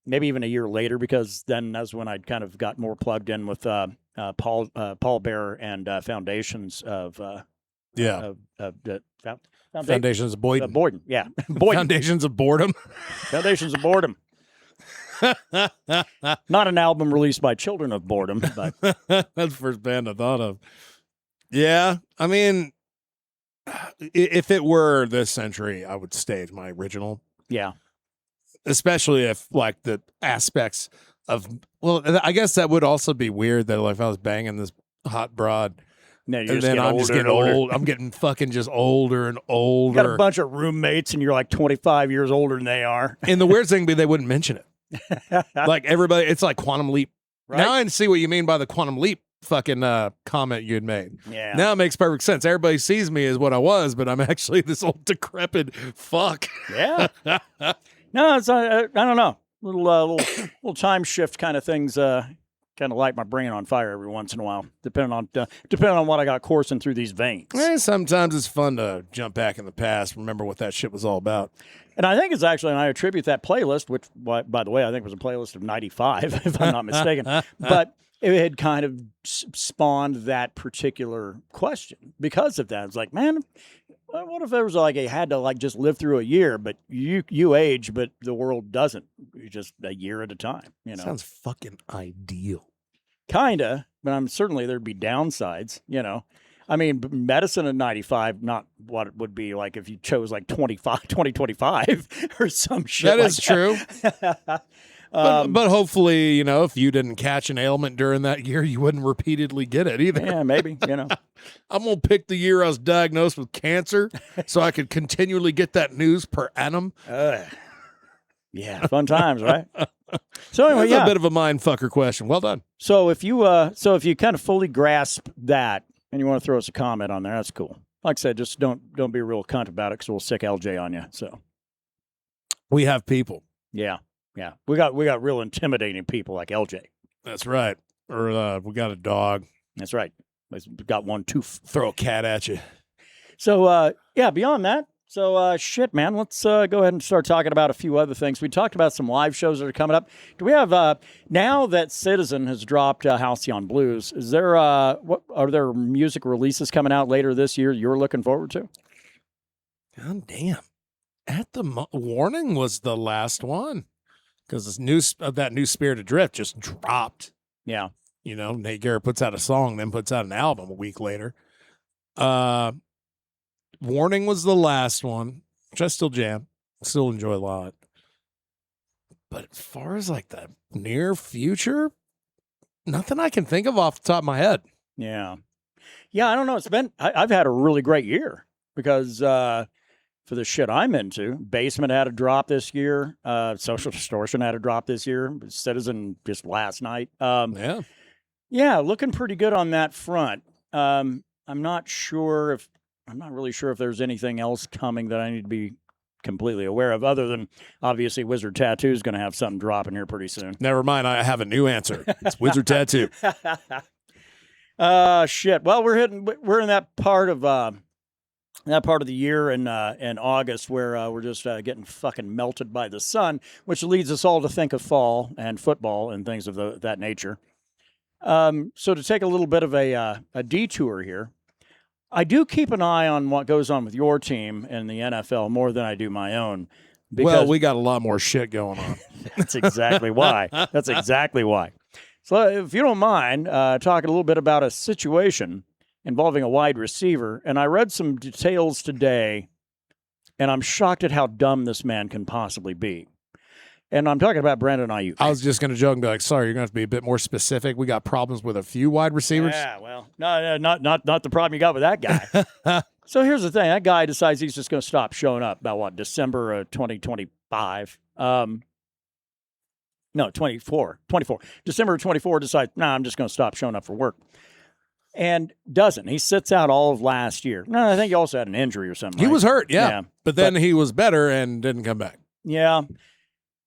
Maybe even a year later, because then that's when I'd kind of got more plugged in with Paul Bearer and Foundations of Foundations of Boyden. Boyden, yeah. Boyden. Foundations of Boredom. Foundations of Boredom. Not an album released by Children of Boredom, but that's the first band I thought of. Yeah, I mean, if it were this century, I would stage my original. Yeah, especially if like the aspects of I guess that would also be weird that like if I was banging this hot broad. No, and then I'm just getting old. I'm getting fucking just older and older. You got a bunch of roommates, and you're like 25 years older than they are. And the weird thing would be they wouldn't mention it. Like everybody, it's like Quantum Leap. Right? Now I see what you mean by the Quantum Leap fucking comment you had made. Yeah. Now it makes perfect sense. Everybody sees me as what I was, but I'm actually this old decrepit fuck. Yeah. No, it's I don't know. Little time shift kind of things. Kind of light my brain on fire every once in a while, depending on what I got coursing through these veins. Sometimes it's fun to jump back in the past, remember what that shit was all about. And I think it's actually, and I attribute that playlist, which, by the way, I think was a playlist of 95, if I'm not mistaken. But it had kind of spawned that particular question because of that. It's like, man, what if there was like you had to like just live through a year, but you age, but the world doesn't. You're just a year at a time. You know, sounds fucking ideal. Kinda, but I'm certainly there'd be downsides. You know, I mean, medicine at 95, not what it would be like if you chose like 2025 or some shit. That like is true. But hopefully, you know, if you didn't catch an ailment during that year, you wouldn't repeatedly get it either. Yeah, maybe, you know. I'm going to pick the year I was diagnosed with cancer so I could continually get that news per annum. Yeah, fun times, right? So anyway, That's a bit of a mind fucker question. Well done. So if you kind of fully grasp that and you want to throw us a comment on there, that's cool. Like I said, just don't be a real cunt about it because we'll sick LJ on you. So we have people. Yeah. Yeah, we got real intimidating people like LJ. That's right. Or we got a dog. That's right. We got one to throw a cat at you. So beyond that, shit, man. Let's go ahead and start talking about a few other things. We talked about some live shows that are coming up. Do we have now that Citizen has dropped Halcyon Blues? Is there what are there music releases coming out later this year you're looking forward to? God damn! At the Warning was the last one. Because that new Spirit Adrift just dropped. Yeah. You know, Nate Garrett puts out a song, then puts out an album a week later. Warning was the last one, which I still jam. Still enjoy a lot. But as far as like the near future, nothing I can think of off the top of my head. Yeah. Yeah, I don't know. I've had a really great year because for the shit I'm into, Basement had a drop this year. Social Distortion had a drop this year. Citizen just last night. Yeah, looking pretty good on that front. I'm not really sure if there's anything else coming that I need to be completely aware of, other than obviously Wizard Tattoo is going to have something dropping here pretty soon. Never mind, I have a new answer. It's Wizard Tattoo. Shit. Well, we're in that part of the year in August where we're just getting fucking melted by the sun, which leads us all to think of fall and football and things of that nature. So to take a little bit of a detour here, I do keep an eye on what goes on with your team in the NFL more than I do my own. Well, we got a lot more shit going on. That's exactly why. That's exactly why. So if you don't mind, talking a little bit about a situation involving a wide receiver, and I read some details today, and I'm shocked at how dumb this man can possibly be. And I'm talking about Brandon Ayuk. I was just going to joke and be like, sorry, you're going to have to be a bit more specific. We got problems with a few wide receivers. Yeah, well, no, not the problem you got with that guy. So here's the thing. That guy decides he's just going to stop showing up about December of 2025. No, 24. December of 24 decides, I'm just going to stop showing up for work. And doesn't. He sits out all of last year. No, I think he also had an injury or something. He right? was hurt, yeah. But then he was better and didn't come back. Yeah.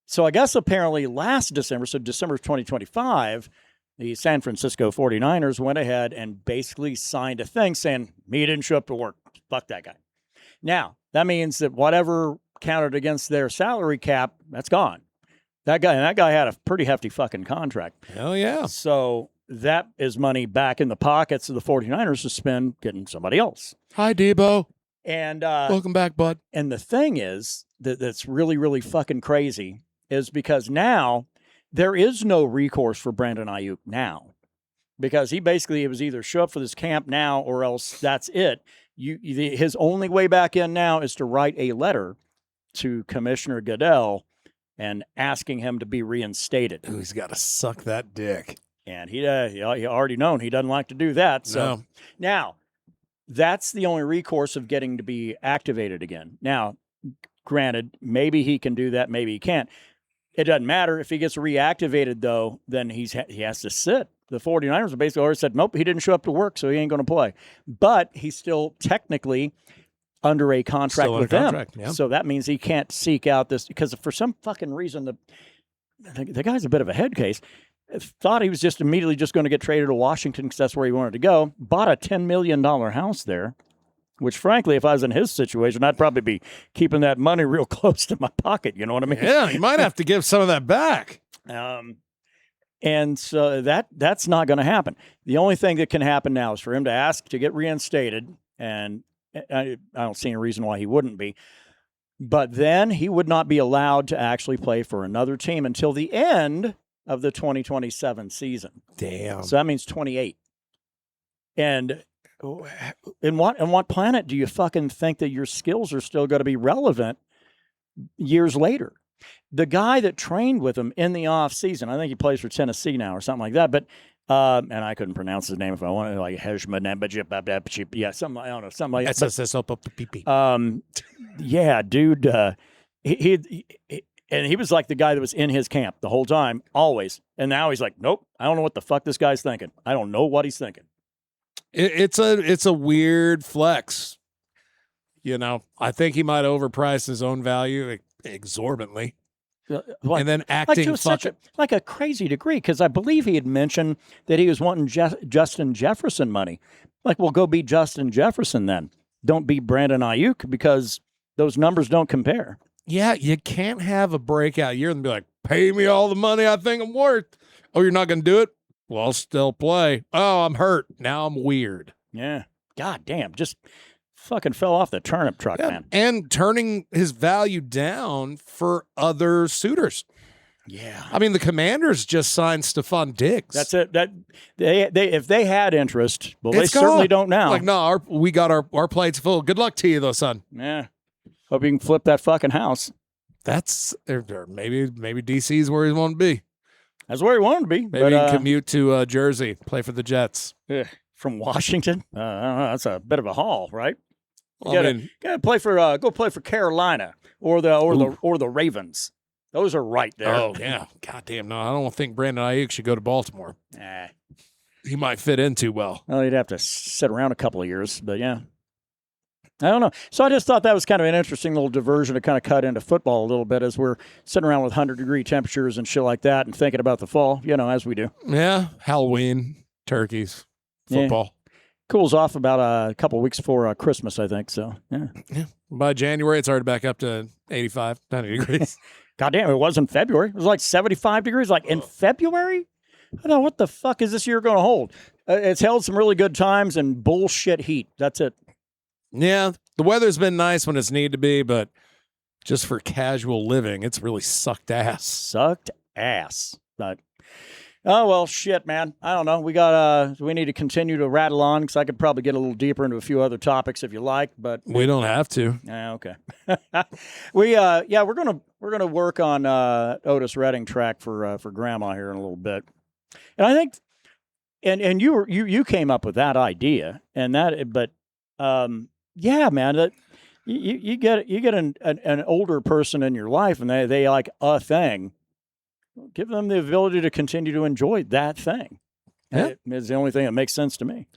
So I guess apparently last December, so December of 2025, the San Francisco 49ers went ahead and basically signed a thing saying, he didn't show up to work. Fuck that guy. Now, that means that whatever counted against their salary cap, that's gone. That guy had a pretty hefty fucking contract. Hell yeah. So that is money back in the pockets of the 49ers to spend getting somebody else. Hi, Debo. And welcome back, bud. And the thing is that's really, really fucking crazy is because now there is no recourse for Brandon Ayuk now, because it was either show up for this camp now or else that's it. His only way back in now is to write a letter to Commissioner Goodell and asking him to be reinstated. Ooh, he's got to suck that dick. And he already known he doesn't like to do that. So now that's the only recourse of getting to be activated again. Now, granted, maybe he can do that, maybe he can't. It doesn't matter. If he gets reactivated, though, then he has to sit. The 49ers have basically already said, nope, he didn't show up to work, so he ain't going to play. But he's still technically under a contract with them. Yeah. So that means he can't seek out this, because for some fucking reason, the guy's a bit of a head case. Thought he was just immediately just going to get traded to Washington because that's where he wanted to go. Bought a $10 million house there, which, frankly, if I was in his situation, I'd probably be keeping that money real close to my pocket. You know what I mean? Yeah, you might have to give some of that back. And so that's not going to happen. The only thing that can happen now is for him to ask to get reinstated, and I don't see any reason why he wouldn't be. But then he would not be allowed to actually play for another team until the end of the 2027 season. Damn. So that means 28. And in what planet do you fucking think that your skills are still going to be relevant years later? The guy that trained with him in the off season, I think he plays for Tennessee now or something like that, but and I couldn't pronounce his name if I wanted, like Heshman, yeah, something, I don't know, something like that. Yeah, dude, and he was like the guy that was in his camp the whole time, always. And now he's like, nope, I don't know what the fuck this guy's thinking. I don't know what he's thinking. It's a weird flex. You know, I think he might overprice his own value exorbitantly. And then acting like a crazy degree, because I believe he had mentioned that he was wanting Justin Jefferson money. Like, well, go be Justin Jefferson then. Don't be Brandon Ayuk, because those numbers don't compare. Yeah, you can't have a breakout year and be like, pay me all the money I think I'm worth. Oh, you're not going to do it? Well, I'll still play. Oh, I'm hurt. Now I'm weird. Yeah. God damn. Just fucking fell off the turnip truck, man. And turning his value down for other suitors. Yeah. I mean, the Commanders just signed Stephon Diggs. That's it. That they if they had interest, well, they It's certainly gone. don't now. Like, no, we got our plates full. Good luck to you, though, son. Yeah. Hope you can flip that fucking house. That's maybe DC's where he want to be. That's where he wanted to be. Maybe he can commute to Jersey, play for the Jets. Yeah. From Washington? I don't know. That's a bit of a haul, right? You Well, gotta play for go play for Carolina or the Ravens. Those are right there. Oh yeah, goddamn no! I don't think Brandon Ayuk should go to Baltimore. Nah. He might fit in too well. Well, he'd have to sit around a couple of years, but yeah. I don't know. So I just thought that was kind of an interesting little diversion to kind of cut into football a little bit as we're sitting around with 100-degree temperatures and shit like that and thinking about the fall, as we do. Yeah, Halloween, turkeys, football. Yeah. Cools off about a couple of weeks before Christmas, I think. So, yeah. By January, it's already back up to 85, 90 degrees. God damn, it was in February. It was like 75 degrees. Like in February? I don't know, what the fuck is this year going to hold? It's held some really good times and bullshit heat. That's it. Yeah, the weather's been nice when it's needed to be, but just for casual living, it's really sucked ass. Sucked ass. But, oh, well, shit, man. I don't know. We need to continue to rattle on because I could probably get a little deeper into a few other topics if you like, but we don't have to. Yeah, okay. We're gonna work on Otis Redding track for Grandma here in a little bit, and I think, and you came up with that idea, and that, but yeah, man, that you get an older person in your life, and they like a thing. Give them the ability to continue to enjoy that thing. Yeah. It's the only thing that makes sense to me.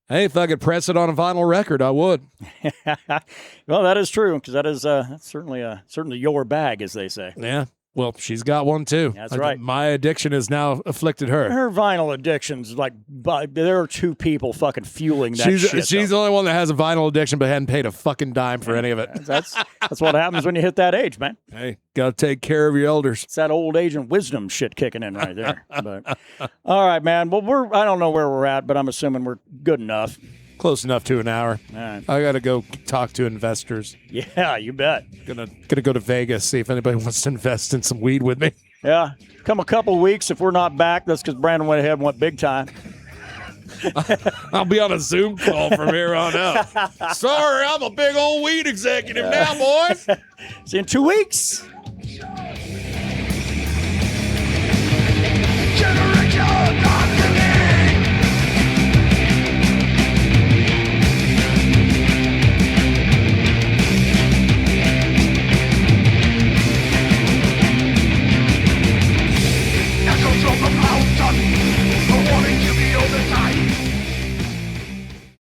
Hey, if I could press it on a vinyl record, I would. Well, that is true because that's certainly your bag, as they say. Yeah. Well, she's got one too. That's right. My addiction has now afflicted her. Her vinyl addiction's like, there are two people fucking fueling that shit. She's the only one that has a vinyl addiction, but hadn't paid a fucking dime for any of it. That's what happens when you hit that age, man. Hey, gotta take care of your elders. It's that old age and wisdom shit kicking in right there. But all right, man. Well, I don't know where we're at, but I'm assuming we're good enough. Close enough to an hour. All right. I gotta go talk to investors. Yeah, you bet. Gonna go to Vegas, see if anybody wants to invest in some weed with me. Yeah. Come a couple weeks if we're not back. That's because Brandon went ahead and went big time. I'll be on a Zoom call from here on out. Sorry, I'm a big old weed executive now, boys. See you in 2 weeks.